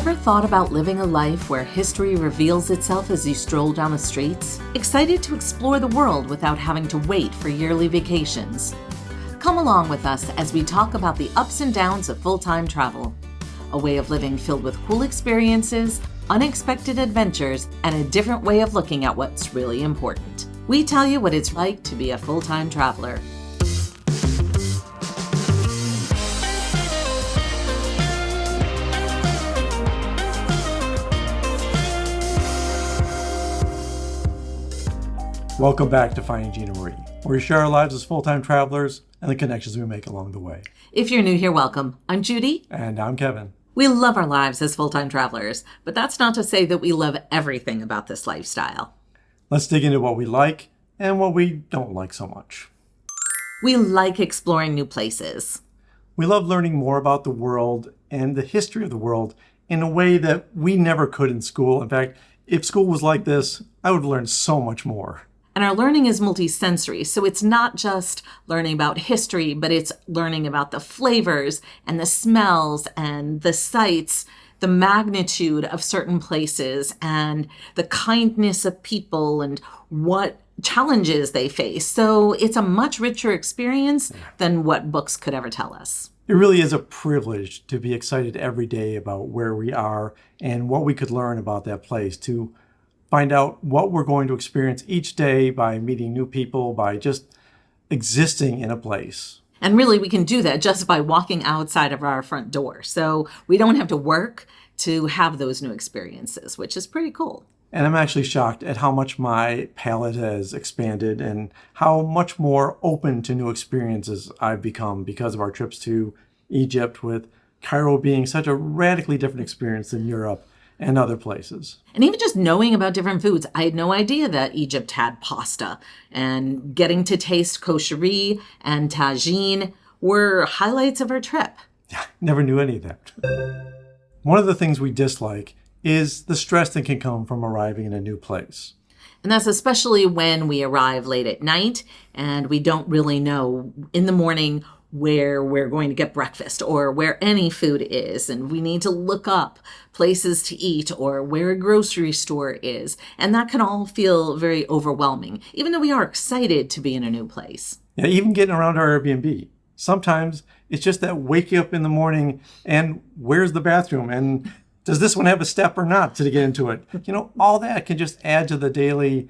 Ever thought about living a life where history reveals itself as you stroll down the streets? Excited to explore the world without having to wait for yearly vacations? Come along with us as we talk about the ups and downs of full-time travel. A way of living filled with cool experiences, unexpected adventures, and a different way of looking at what's really important. We tell you what it's like to be a full-time traveler. Welcome back to Finding Gina Marie, where we share our lives as full-time travelers and the connections we make along the way. If you're new here, welcome. I'm Judy. And I'm Kevin. We love our lives as full-time travelers, but that's not to say that we love everything about this lifestyle. Let's dig into what we like and what we don't like so much. We like exploring new places. We love learning more about the world and the history of the world in a way that we never could in school. In fact, if school was like this, I would learn so much more. And our learning is multi-sensory, so it's not just learning about history, but it's learning about the flavors and the smells and the sights, the magnitude of certain places and the kindness of people and what challenges they face. So it's a much richer experience than what books could ever tell us. It really is a privilege to be excited every day about where we are and what we could learn about that place, to find out what we're going to experience each day by meeting new people, by just existing in a place. And really, we can do that just by walking outside of our front door. So we don't have to work to have those new experiences, which is pretty cool. And I'm actually shocked at how much my palate has expanded and how much more open to new experiences I've become because of our trips to Egypt, with Cairo being such a radically different experience than Europe and other places. And even just knowing about different foods. I had no idea that Egypt had pasta, and getting to taste kosherie and tagine were highlights of our trip. Never knew any of that. One of the things we dislike is the stress that can come from arriving in a new place. And that's especially when we arrive late at night and we don't really know in the morning where we're going to get breakfast or where any food is. And we need to look up places to eat or where a grocery store is. And that can all feel very overwhelming, even though we are excited to be in a new place. Yeah, even getting around our Airbnb. Sometimes it's just that waking up in the morning and where's the bathroom? And does this one have a step or not to get into it? You know, all that can just add to the daily.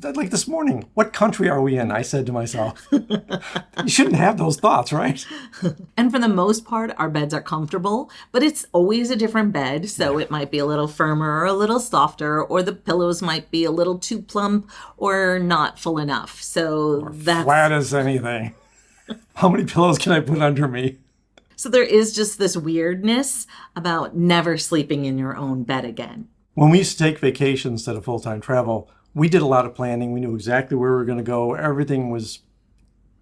Like this morning, what country are we in? I said to myself. You shouldn't have those thoughts, right? And for the most part, our beds are comfortable, but it's always a different bed. So it might be a little firmer or a little softer, or the pillows might be a little too plump or not full enough. So that's flat as anything. How many pillows can I put under me? So there is just this weirdness about never sleeping in your own bed again. When we used to take vacations instead of full-time travel, we did a lot of planning. We knew exactly where we were going to go. Everything was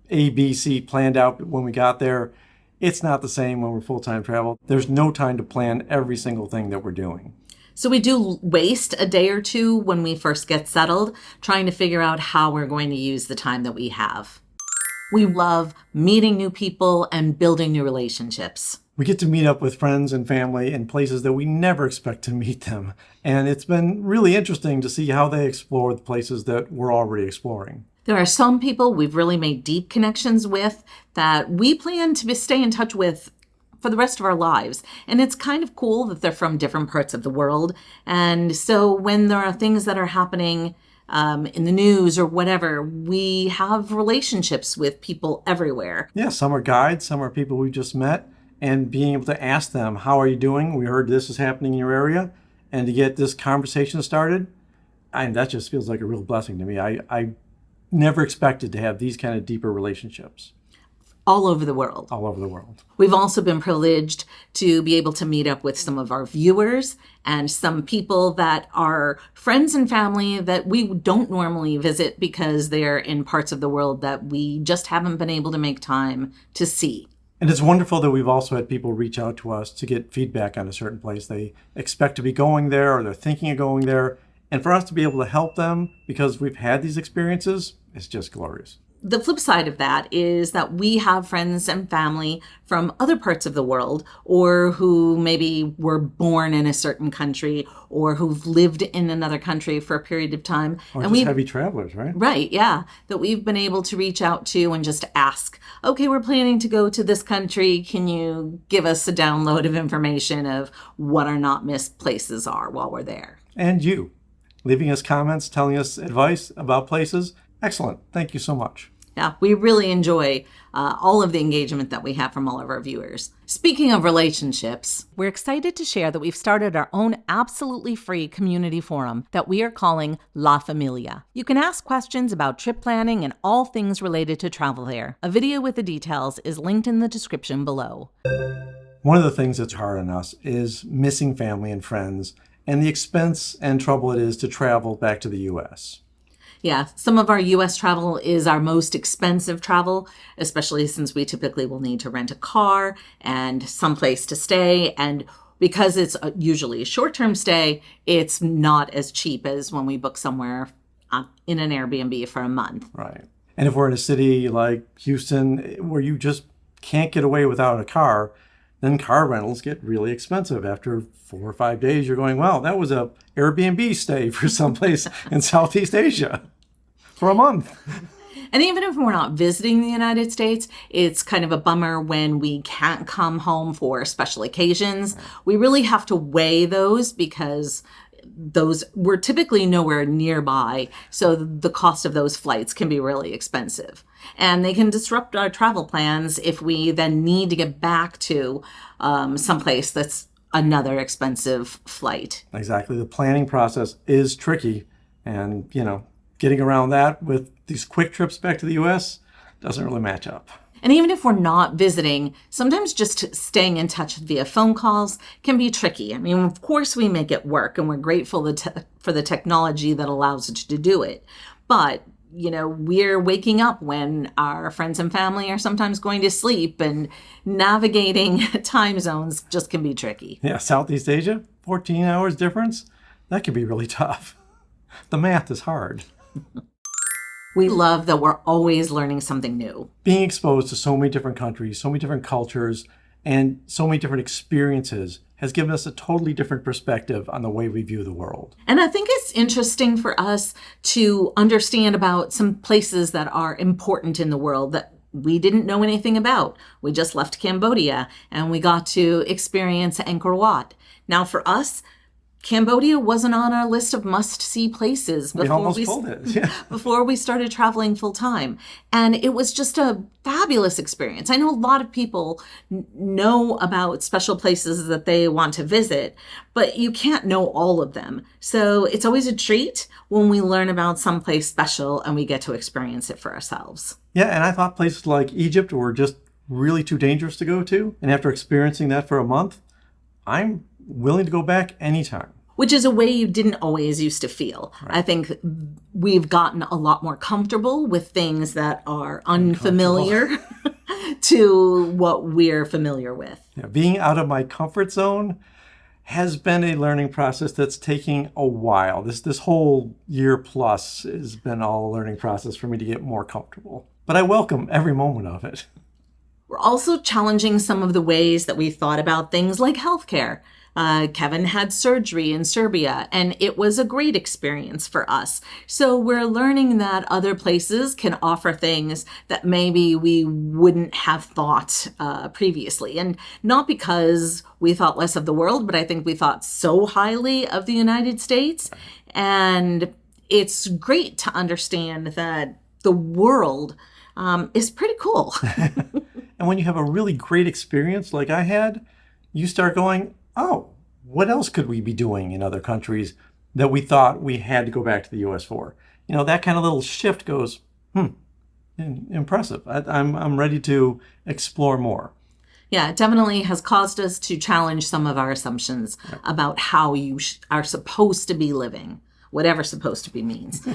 A, B, C planned out when we got there. It's not the same when we're full-time travel. There's no time to plan every single thing that we're doing. So we do waste a day or two when we first get settled, trying to figure out how we're going to use the time that we have. We love meeting new people and building new relationships. We get to meet up with friends and family in places that we never expect to meet them. And it's been really interesting to see how they explore the places that we're already exploring. There are some people we've really made deep connections with that we plan to stay in touch with for the rest of our lives. And it's kind of cool that they're from different parts of the world. And so when there are things that are happening in the news or whatever, we have relationships with people everywhere. Yeah, some are guides, some are people we just met. And being able to ask them, how are you doing? We heard this is happening in your area. And to get this conversation started, that just feels like a real blessing to me. I never expected to have these kind of deeper relationships. All over the world. All over the world. We've also been privileged to be able to meet up with some of our viewers and some people that are friends and family that we don't normally visit because they're in parts of the world that we just haven't been able to make time to see. And it's wonderful that we've also had people reach out to us to get feedback on a certain place. They expect to be going there or they're thinking of going there. And for us to be able to help them because we've had these experiences, it's just glorious. The flip side of that is that we have friends and family from other parts of the world, or who maybe were born in a certain country, or who've lived in another country for a period of time. Or and just heavy travelers, right? Right, yeah. That we've been able to reach out to and just ask, okay, we're planning to go to this country. Can you give us a download of information of what our not missed places are while we're there? And you, leaving us comments, telling us advice about places. Excellent. Thank you so much. Yeah, we really enjoy all of the engagement that we have from all of our viewers. Speaking of relationships, we're excited to share that we've started our own absolutely free community forum that we are calling La Familia. You can ask questions about trip planning and all things related to travel there. A video with the details is linked in the description below. One of the things that's hard on us is missing family and friends and the expense and trouble it is to travel back to the U.S. Yeah, some of our U.S. travel is our most expensive travel, especially since we typically will need to rent a car and someplace to stay. And because it's usually a short-term stay, it's not as cheap as when we book somewhere in an Airbnb for a month. Right. And if we're in a city like Houston where you just can't get away without a car, then car rentals get really expensive. After 4 or 5 days, you're going, wow, that was a Airbnb stay for someplace in Southeast Asia for a month. And even if we're not visiting the United States, it's kind of a bummer when we can't come home for special occasions. We really have to weigh those because we're typically nowhere nearby. So the cost of those flights can be really expensive. And they can disrupt our travel plans if we then need to get back to someplace that's another expensive flight. Exactly. The planning process is tricky. And, getting around that with these quick trips back to the U.S. doesn't really match up. And even if we're not visiting, sometimes just staying in touch via phone calls can be tricky. I mean, of course we make it work and we're grateful for the technology that allows us to do it. But, we're waking up when our friends and family are sometimes going to sleep, and navigating time zones just can be tricky. Yeah, Southeast Asia, 14 hours difference. That can be really tough. The math is hard. We love that we're always learning something new. Being exposed to so many different countries, so many different cultures, and so many different experiences has given us a totally different perspective on the way we view the world. And I think it's interesting for us to understand about some places that are important in the world that we didn't know anything about. We just left Cambodia and we got to experience Angkor Wat. Now for us, Cambodia wasn't on our list of must-see places before we started traveling full-time. And it was just a fabulous experience. I know a lot of people know about special places that they want to visit, but you can't know all of them. So it's always a treat when we learn about someplace special and we get to experience it for ourselves. Yeah, and I thought places like Egypt were just really too dangerous to go to. And after experiencing that for a month, I'm willing to go back anytime. Which is a way you didn't always used to feel. Right. I think we've gotten a lot more comfortable with things that are unfamiliar to what we're familiar with. Yeah, being out of my comfort zone has been a learning process that's taking a while. This whole year plus has been all a learning process for me to get more comfortable. But I welcome every moment of it. We're also challenging some of the ways that we thought about things like healthcare. Kevin had surgery in Serbia, and it was a great experience for us. So we're learning that other places can offer things that maybe we wouldn't have thought previously. And not because we thought less of the world, but I think we thought so highly of the United States. And it's great to understand that the world is pretty cool. And when you have a really great experience like I had, you start going, oh, what else could we be doing in other countries that we thought we had to go back to the U.S. for? That kind of little shift goes, impressive. I'm ready to explore more. Yeah, it definitely has caused us to challenge some of our assumptions about how you are supposed to be living, whatever supposed to be means.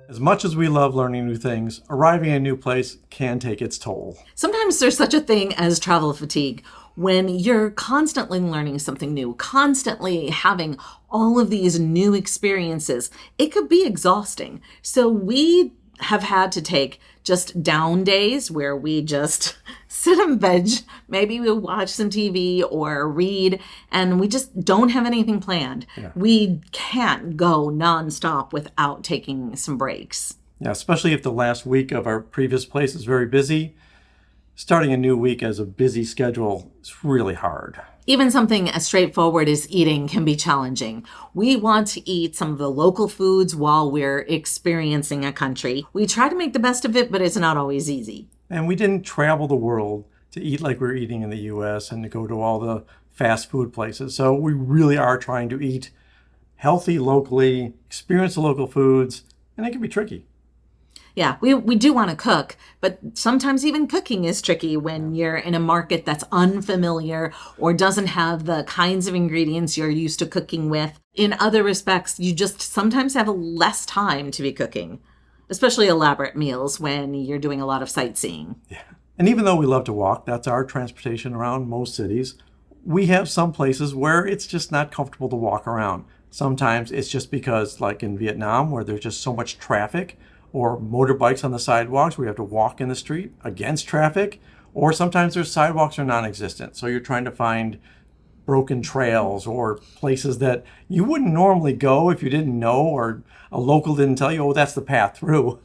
As much as we love learning new things, arriving in a new place can take its toll. Sometimes there's such a thing as travel fatigue. When you're constantly learning something new, constantly having all of these new experiences, it could be exhausting. So we have had to take just down days where we just sit and veg. Maybe we'll watch some TV or read, and we just don't have anything planned. Yeah. We can't go nonstop without taking some breaks. Yeah, especially if the last week of our previous place is very busy. Starting a new week as a busy schedule is really hard. Even something as straightforward as eating can be challenging. We want to eat some of the local foods while we're experiencing a country. We try to make the best of it, but it's not always easy. And we didn't travel the world to eat like we're eating in the US and to go to all the fast food places. So we really are trying to eat healthy locally, experience the local foods, and it can be tricky. Yeah, we do want to cook, but sometimes even cooking is tricky when you're in a market that's unfamiliar or doesn't have the kinds of ingredients you're used to cooking with. In other respects, you just sometimes have less time to be cooking, especially elaborate meals when you're doing a lot of sightseeing. Yeah. And even though we love to walk, that's our transportation around most cities, we have some places where it's just not comfortable to walk around. Sometimes it's just because, like in Vietnam, where there's just so much traffic, or motorbikes on the sidewalks where you have to walk in the street against traffic, or sometimes their sidewalks are non-existent. So you're trying to find broken trails or places that you wouldn't normally go if you didn't know, or a local didn't tell you, oh, that's the path through.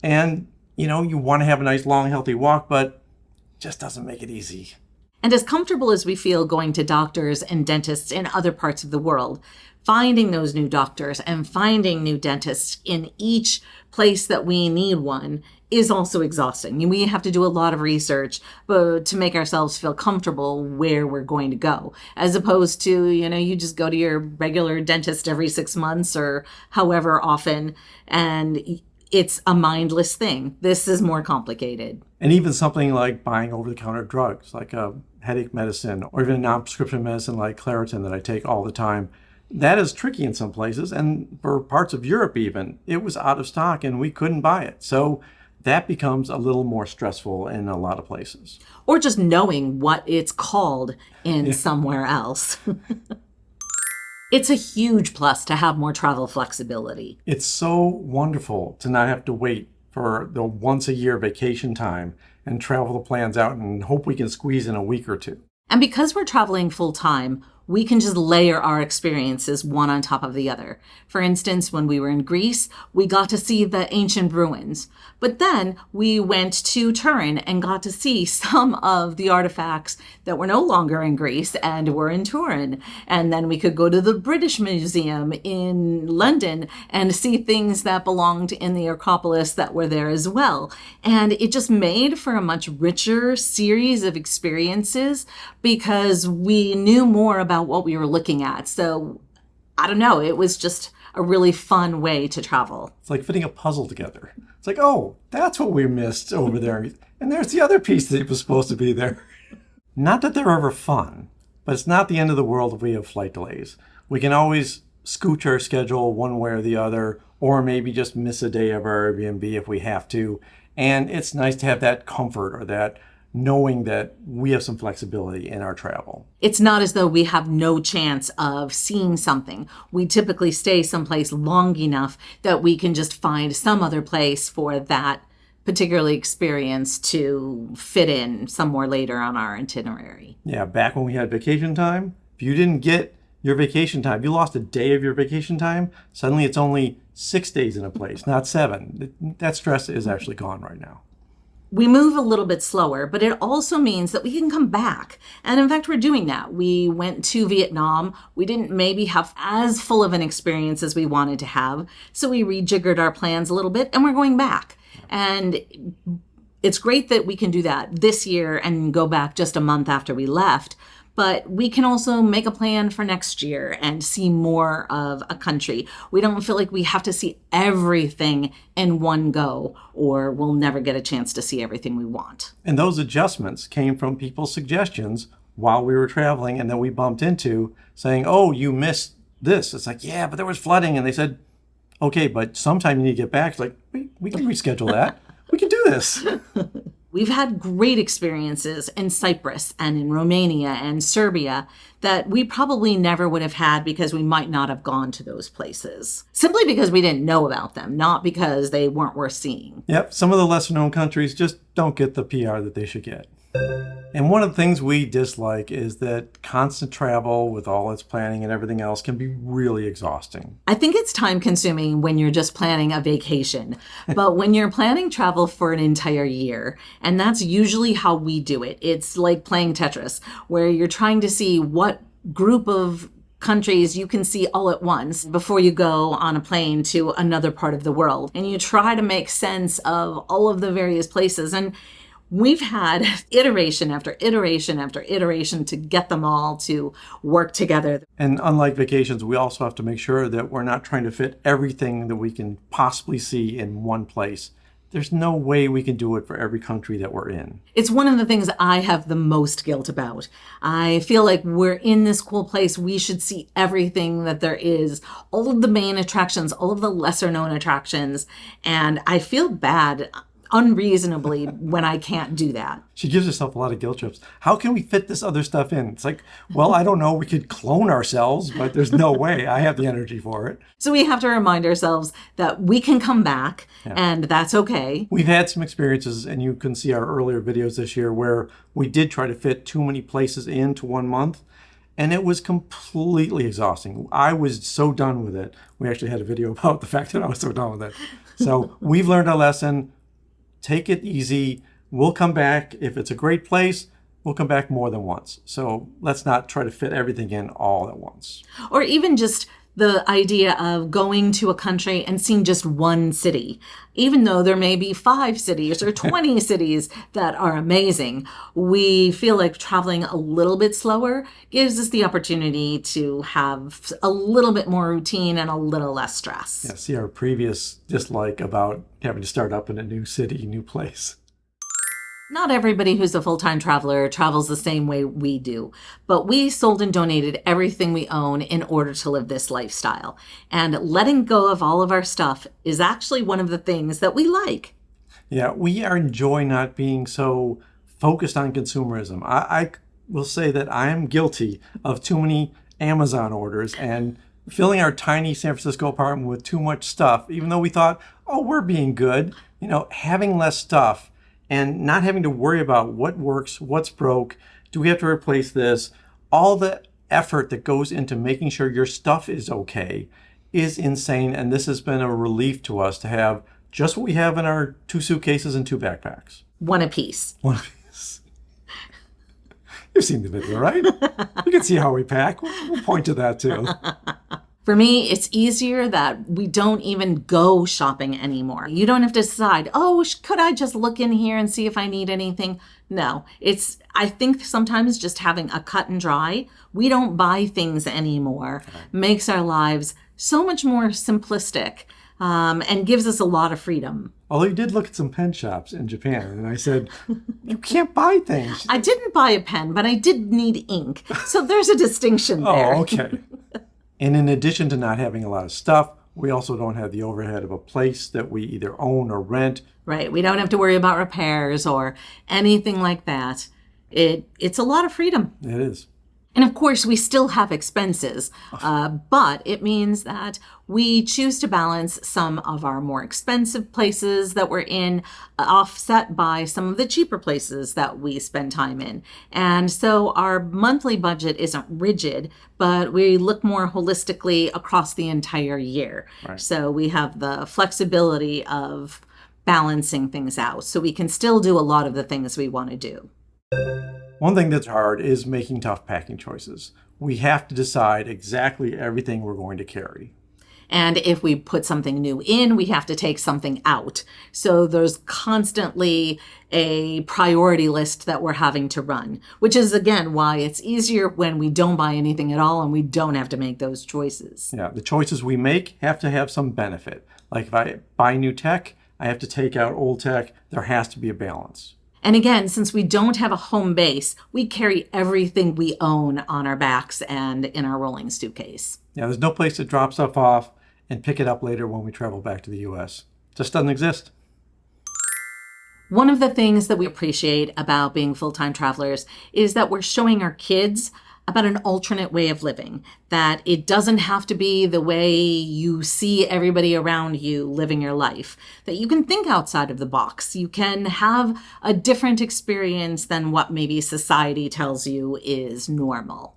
And, you want to have a nice, long, healthy walk, but it just doesn't make it easy. And as comfortable as we feel going to doctors and dentists in other parts of the world, finding those new doctors and finding new dentists in each place that we need one is also exhausting. We have to do a lot of research to make ourselves feel comfortable where we're going to go, as opposed to, you just go to your regular dentist every 6 months or however often, and it's a mindless thing. This is more complicated. And even something like buying over-the-counter drugs, like a headache medicine, or even a non-prescription medicine like Claritin that I take all the time, that is tricky in some places. And for parts of Europe even, it was out of stock and we couldn't buy it. So that becomes a little more stressful in a lot of places. Or just knowing what it's called in somewhere else. It's a huge plus to have more travel flexibility. It's so wonderful to not have to wait for the once-a-year vacation time and travel the plans out and hope we can squeeze in a week or two. And because we're traveling full-time, we can just layer our experiences one on top of the other. For instance, when we were in Greece, we got to see the ancient ruins. But then we went to Turin and got to see some of the artifacts that were no longer in Greece and were in Turin. And then we could go to the British Museum in London and see things that belonged in the Acropolis that were there as well. And it just made for a much richer series of experiences because we knew more about what we were looking at. So I don't know, it was just a really fun way to travel. It's like fitting a puzzle together. It's like, oh, that's what we missed over there. And there's the other piece that was supposed to be there. Not that they're ever fun, but it's not the end of the world if we have flight delays. We can always scooch our schedule one way or the other, or maybe just miss a day of our Airbnb if we have to. And it's nice to have that comfort or that knowing that we have some flexibility in our travel. It's not as though we have no chance of seeing something. We typically stay someplace long enough that we can just find some other place for that particular experience to fit in somewhere later on our itinerary. Yeah, back when we had vacation time, if you didn't get your vacation time, you lost a day of your vacation time, suddenly it's only 6 days in a place, not 7. That stress is actually gone right now. We move a little bit slower, but it also means that we can come back. And in fact, we're doing that. We went to Vietnam. We didn't maybe have as full of an experience as we wanted to have. So we rejiggered our plans a little bit and we're going back. And it's great that we can do that this year and go back just a month after we left. But we can also make a plan for next year and see more of a country. We don't feel like we have to see everything in one go, or we'll never get a chance to see everything we want. And those adjustments came from people's suggestions while we were traveling, and then we bumped into saying, oh, you missed this. It's like, yeah, but there was flooding. And they said, okay, but sometime you need to get back. It's like, we can reschedule that. We can do this. We've had great experiences in Cyprus and in Romania and Serbia that we probably never would have had because we might not have gone to those places. Simply because we didn't know about them, not because they weren't worth seeing. Yep, some of the lesser known countries just don't get the PR that they should get. And one of the things we dislike is that constant travel with all its planning and everything else can be really exhausting. I think it's time consuming when you're just planning a vacation, but when you're planning travel for an entire year, and that's usually how we do it. It's like playing Tetris, where you're trying to see what group of countries you can see all at once before you go on a plane to another part of the world. And you try to make sense of all of the various places. And we've had iteration after iteration after iteration to get them all to work together. And unlike vacations, we also have to make sure that we're not trying to fit everything that we can possibly see in one place. There's no way we can do it for every country that we're in. It's one of the things I have the most guilt about. I feel like we're in this cool place. We should see everything that there is, all of the main attractions, all of the lesser known attractions. And I feel bad unreasonably when I can't do that. She gives herself a lot of guilt trips. How can we fit this other stuff in? It's like, well, I don't know. We could clone ourselves, but there's no way I have the energy for it. So we have to remind ourselves that we can come back and that's okay. We've had some experiences, and you can see our earlier videos this year where we did try to fit too many places into 1 month. And it was completely exhausting. I was so done with it. We actually had a video about the fact that I was so done with it. So we've learned our lesson. Take it easy. We'll come back. If it's a great place, we'll come back more than once. So let's not try to fit everything in all at once. Or even just the idea of going to a country and seeing just one city. Even though there may be 5 cities or 20 cities that are amazing, we feel like traveling a little bit slower gives us the opportunity to have a little bit more routine and a little less stress. Yeah, see our previous dislike about having to start up in a new city, new place. Not everybody who's a full-time traveler travels the same way we do, but we sold and donated everything we own in order to live this lifestyle. And letting go of all of our stuff is actually one of the things that we like. Yeah, we enjoy not being so focused on consumerism. I will say that I am guilty of too many Amazon orders and filling our tiny San Francisco apartment with too much stuff, even though we thought, oh, we're being good. Having less stuff and not having to worry about what works, what's broke, do we have to replace this? All the effort that goes into making sure your stuff is okay is insane. And this has been a relief to us to have just what we have in our 2 suitcases and 2 backpacks. One apiece. One apiece. You've seen the video, right? You can see how we pack. We'll point to that too. For me, it's easier that we don't even go shopping anymore. You don't have to decide, oh, could I just look in here and see if I need anything? No, I think sometimes just having a cut and dry, we don't buy things anymore, makes our lives so much more simplistic and gives us a lot of freedom. Although you did look at some pen shops in Japan, and I said, you can't buy things. I didn't buy a pen, but I did need ink. So there's a distinction there. Oh, okay. And in addition to not having a lot of stuff, we also don't have the overhead of a place that we either own or rent. Right. We don't have to worry about repairs or anything like that. It's a lot of freedom. It is. And of course, we still have expenses, but it means that we choose to balance some of our more expensive places that we're in, offset by some of the cheaper places that we spend time in. And so our monthly budget isn't rigid, but we look more holistically across the entire year. Right. So we have the flexibility of balancing things out. So we can still do a lot of the things we want to do. One thing that's hard is making tough packing choices. We have to decide exactly everything we're going to carry. And if we put something new in, we have to take something out. So there's constantly a priority list that we're having to run, which is, again, why it's easier when we don't buy anything at all and we don't have to make those choices. Yeah, the choices we make have to have some benefit. Like if I buy new tech, I have to take out old tech. There has to be a balance. And again, since we don't have a home base, we carry everything we own on our backs and in our rolling suitcase. Yeah, there's no place to drop stuff off and pick it up later when we travel back to the U.S. Just doesn't exist. One of the things that we appreciate about being full-time travelers is that we're showing our kids about an alternate way of living, that it doesn't have to be the way you see everybody around you living your life, that you can think outside of the box. You can have a different experience than what maybe society tells you is normal.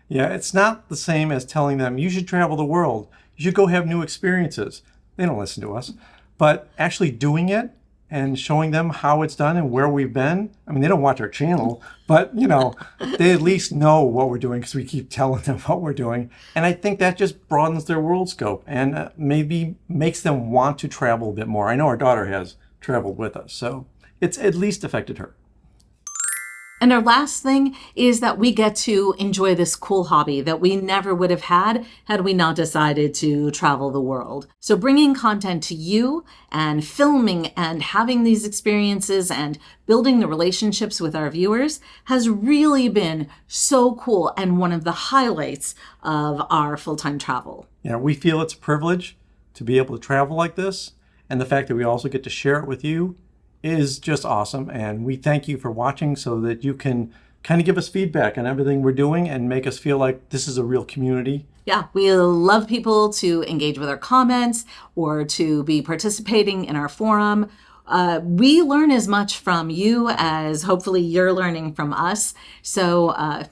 Yeah, it's not the same as telling them you should travel the world, you should go have new experiences. They don't listen to us. But actually doing it and showing them how it's done and where we've been. I mean, they don't watch our channel, but they at least know what we're doing because we keep telling them what we're doing. And I think that just broadens their world scope and maybe makes them want to travel a bit more. I know our daughter has traveled with us, so it's at least affected her. And our last thing is that we get to enjoy this cool hobby that we never would have had we not decided to travel the world. So bringing content to you and filming and having these experiences and building the relationships with our viewers has really been so cool and one of the highlights of our full-time travel. Yeah, we feel it's a privilege to be able to travel like this, and the fact that we also get to share it with you is just awesome. And we thank you for watching so that you can kind of give us feedback on everything we're doing and make us feel like this is a real community. Yeah, we love people to engage with our comments or to be participating in our forum. We learn as much from you as hopefully you're learning from us. So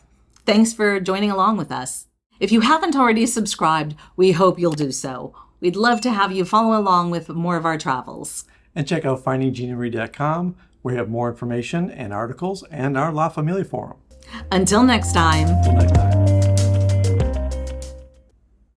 thanks for joining along with us. If you haven't already subscribed, we hope you'll do so. We'd love to have you follow along with more of our travels. And check out findingginaMarie.com, where we have more information and articles and our La Familia forum. Until next time. Until next time.